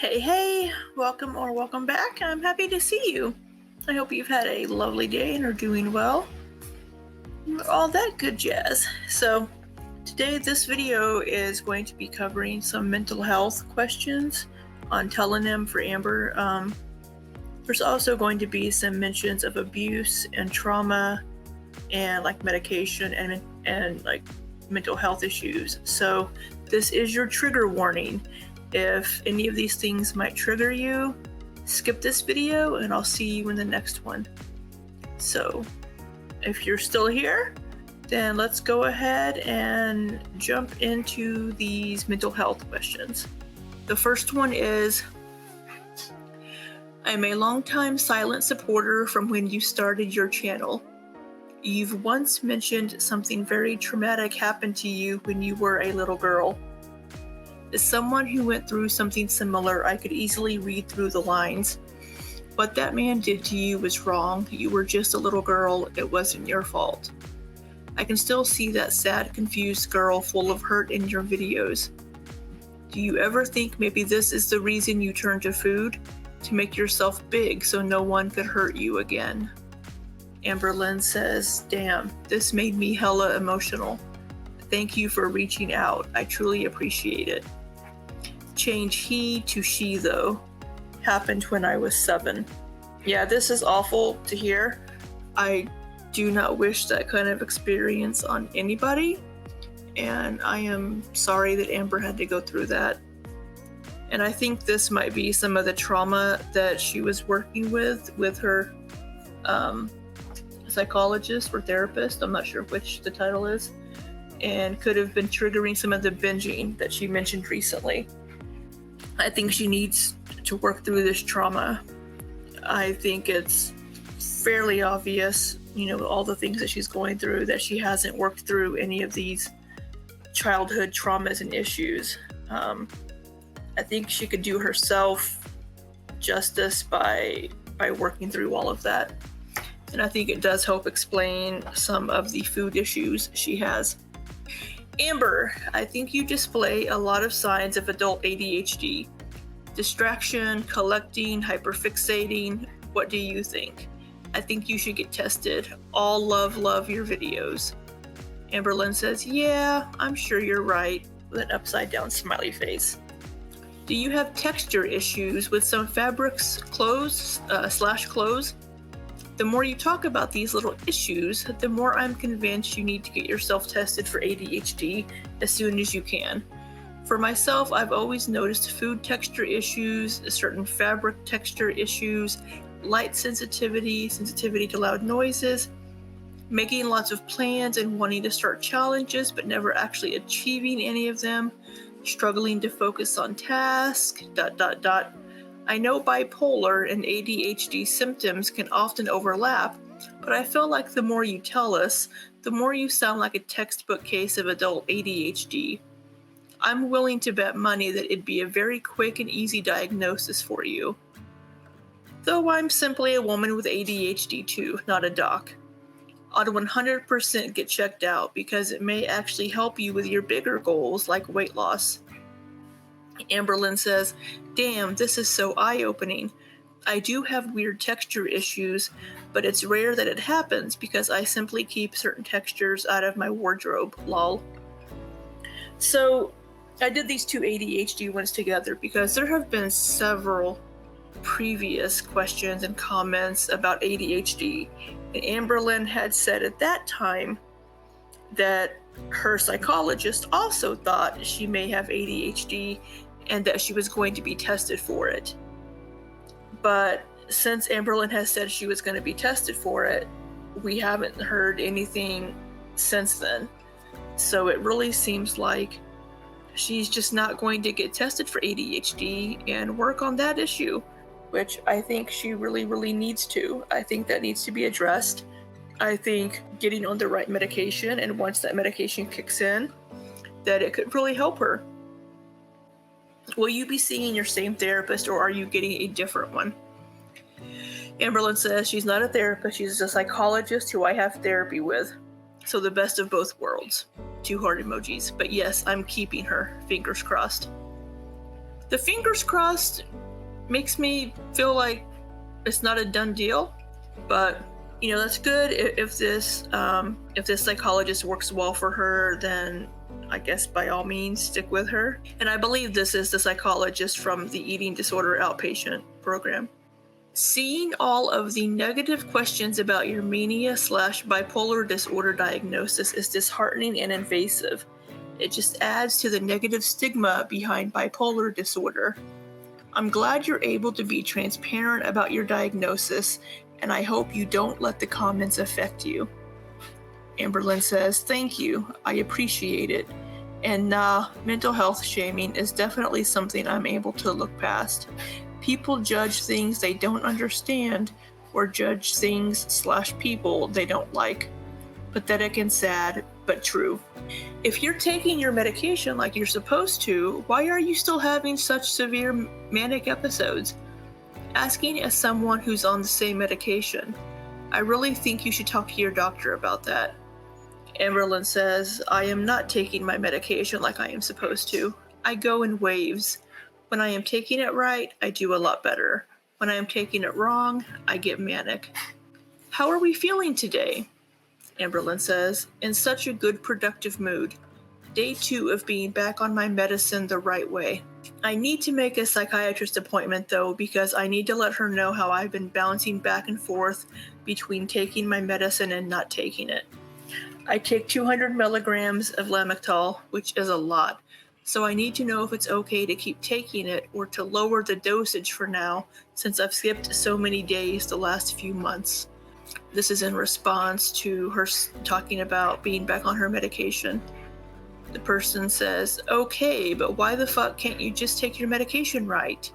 Hey, welcome back. I'm happy to see you. I hope you've had a lovely day and are doing well. All that good jazz. So, today this video is going to be covering some mental health questions on Tellonym for Amber. There's also going to be some mentions of abuse and trauma and like medication and like mental health issues. So, this is your trigger warning. If any of these things might trigger you, skip this video and I'll see you in the next one. So if you're still here, then let's go ahead and jump into these mental health questions. The first one is, I'm a longtime silent supporter from when you started your channel. You've once mentioned something very traumatic happened to you when you were a little girl. As someone who went through something similar, I could easily read through the lines. What that man did to you was wrong. You were just a little girl. It wasn't your fault. I can still see that sad, confused girl full of hurt in your videos. Do you ever think maybe this is the reason you turned to food? To make yourself big so no one could hurt you again? Amber Lynn says, damn, this made me hella emotional. Thank you for reaching out. I truly appreciate it. Change he to she though happened when I was 7. Yeah, this is awful to hear. I do not wish that kind of experience on anybody, and I am sorry that Amber had to go through that. And I think this might be some of the trauma that she was working with her psychologist or therapist. I'm not sure which the title is, and could have been triggering some of the binging that she mentioned recently. I think she needs to work through this trauma. I think it's fairly obvious, all the things that she's going through, that she hasn't worked through any of these childhood traumas and issues. I think she could do herself justice by working through all of that. And I think it does help explain some of the food issues she has. Amber, I think you display a lot of signs of adult ADHD. Distraction, collecting, hyperfixating. What do you think? I think you should get tested. All love your videos. Amber Lynn says, yeah, I'm sure you're right, with an upside down smiley face. Do you have texture issues with some fabrics, clothes? The more you talk about these little issues, the more I'm convinced you need to get yourself tested for ADHD as soon as you can. For myself, I've always noticed food texture issues, certain fabric texture issues, light sensitivity to loud noises, making lots of plans and wanting to start challenges but never actually achieving any of them, struggling to focus on tasks, ... I know bipolar and ADHD symptoms can often overlap, but I feel like the more you tell us, the more you sound like a textbook case of adult ADHD. I'm willing to bet money that it'd be a very quick and easy diagnosis for you. Though I'm simply a woman with ADHD too, not a doc. I'd 100% get checked out because it may actually help you with your bigger goals like weight loss. Amber Lynn says, damn, this is so eye-opening. I do have weird texture issues, but it's rare that it happens because I simply keep certain textures out of my wardrobe, lol. So I did these two ADHD ones together because there have been several previous questions and comments about ADHD, and Amber Lynn had said at that time that her psychologist also thought she may have ADHD and that she was going to be tested for it. But since Amber Lynn has said she was going to be tested for it, we haven't heard anything since then. So it really seems like she's just not going to get tested for ADHD and work on that issue, which I think she really needs to. I think that needs to be addressed. I think getting on the right medication, and once that medication kicks in, that it could really help her. Will you be seeing your same therapist, or are you getting a different one? Amber Lynn says she's not a therapist, she's a psychologist who I have therapy with. So the best of both worlds. 2 heart emojis. But yes, I'm keeping her. Fingers crossed. The fingers crossed makes me feel like it's not a done deal, but that's good. If this psychologist works well for her, then I guess by all means stick with her. And I believe this is the psychologist from the eating disorder outpatient program. Seeing all of the negative questions about your mania/bipolar disorder diagnosis is disheartening and invasive. It just adds to the negative stigma behind bipolar disorder. I'm glad you're able to be transparent about your diagnosis, and I hope you don't let the comments affect you. Amberlynn says, thank you, I appreciate it. And nah, mental health shaming is definitely something I'm able to look past. People judge things they don't understand, or judge things/people they don't like. Pathetic and sad, but true. If you're taking your medication like you're supposed to, why are you still having such severe manic episodes? Asking as someone who's on the same medication. I really think you should talk to your doctor about that. Amberlynn says, I am not taking my medication like I am supposed to. I go in waves. When I am taking it right, I do a lot better. When I am taking it wrong, I get manic. How are we feeling today? Amberlynn says, in such a good, productive mood. Day 2 of being back on my medicine the right way. I need to make a psychiatrist appointment though, because I need to let her know how I've been bouncing back and forth between taking my medicine and not taking it. I take 200 milligrams of Lamictal, which is a lot, so I need to know if it's okay to keep taking it or to lower the dosage for now, since I've skipped so many days the last few months. This is in response to her talking about being back on her medication. The person says, okay, but why the fuck can't you just take your medication right?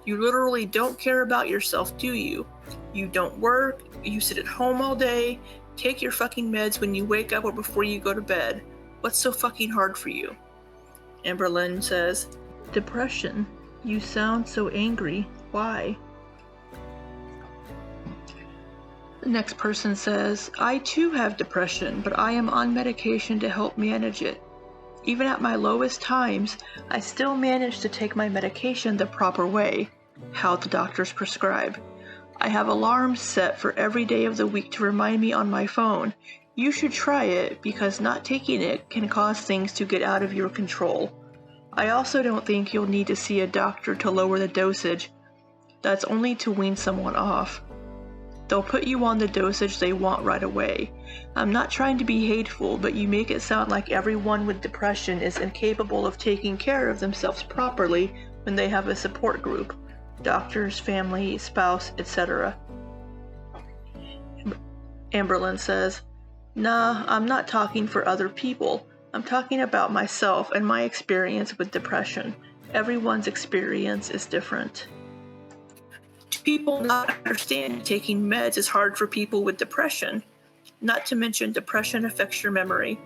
You literally don't care about yourself, do you? You don't work, you sit at home all day, take your fucking meds when you wake up or before you go to bed. What's so fucking hard for you? Amberlynn says, depression. You sound so angry. Why? The next person says, I too have depression, but I am on medication to help manage it. Even at my lowest times, I still manage to take my medication the proper way, how the doctors prescribe. I have alarms set for every day of the week to remind me on my phone. You should try it because not taking it can cause things to get out of your control. I also don't think you'll need to see a doctor to lower the dosage. That's only to wean someone off. They'll put you on the dosage they want right away. I'm not trying to be hateful, but you make it sound like everyone with depression is incapable of taking care of themselves properly when they have a support group. Doctors, family, spouse, etc. Amberlynn says, nah, I'm not talking for other people. I'm talking about myself and my experience with depression. Everyone's experience is different. People not understand taking meds is hard for people with depression. Not to mention depression affects your memory.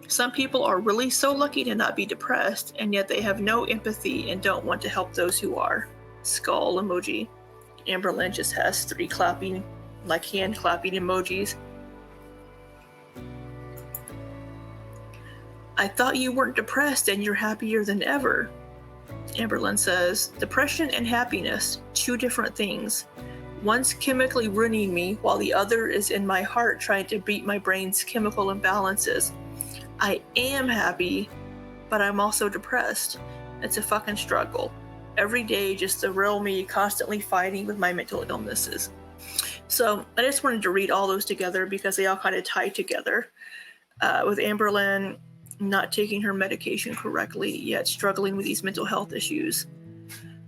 Some people are really so lucky to not be depressed, and yet they have no empathy and don't want to help those who are. Skull emoji. Amberlynn just has 3 clapping, like hand clapping emojis. I thought you weren't depressed and you're happier than ever. Amberlynn says, depression and happiness, 2 different things. One's chemically ruining me while the other is in my heart trying to beat my brain's chemical imbalances. I am happy, but I'm also depressed. It's a fucking struggle. Every day, just the real me constantly fighting with my mental illnesses. So I just wanted to read all those together because they all kind of tie together. With Amberlynn not taking her medication correctly, yet struggling with these mental health issues.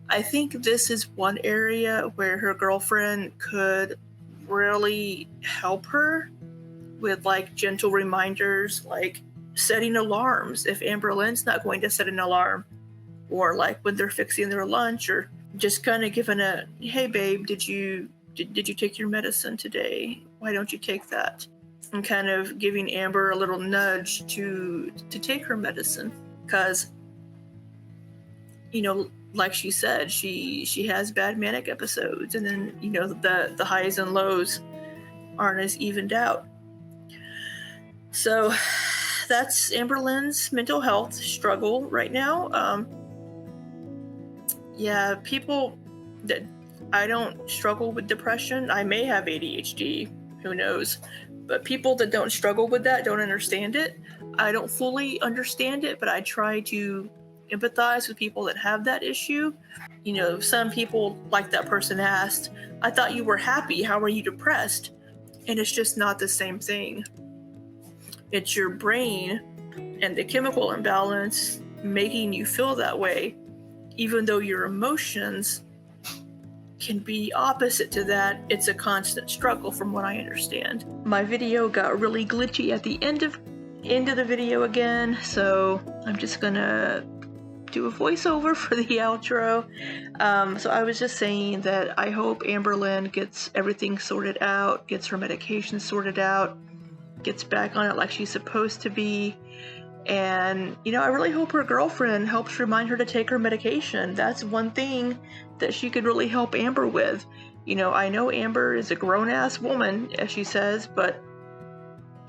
I think this is one area where her girlfriend could really help her with like gentle reminders, like setting alarms if Amberlynn's not going to set an alarm, or like when they're fixing their lunch, or just kind of giving a, hey babe, did you take your medicine today? Why don't you take that? And kind of giving Amber a little nudge to take her medicine, because like she said, she has bad manic episodes, and then the highs and lows aren't as evened out. So that's Amberlynn's mental health struggle right now. Yeah, people that I don't struggle with depression. I may have ADHD, who knows? But people that don't struggle with that don't understand it. I don't fully understand it, but I try to empathize with people that have that issue. You know, some people, like that person asked, I thought you were happy. How are you depressed? And it's just not the same thing. It's your brain and the chemical imbalance making you feel that way, even though your emotions can be opposite to that. It's a constant struggle from what I understand. My video got really glitchy at the end of the video again, so I'm just gonna do a voiceover for the outro. So I was just saying that I hope Amberlynn gets everything sorted out, gets her medication sorted out, gets back on it like she's supposed to be. And, you know, I really hope her girlfriend helps remind her to take her medication. That's one thing that she could really help Amber with. You know, I know Amber is a grown-ass woman, as she says, but,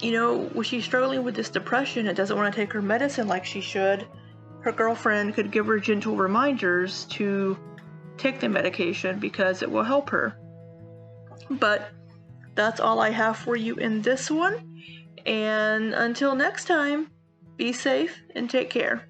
you know, when she's struggling with this depression and doesn't want to take her medicine like she should, her girlfriend could give her gentle reminders to take the medication because it will help her. But that's all I have for you in this one. And until next time, be safe and take care.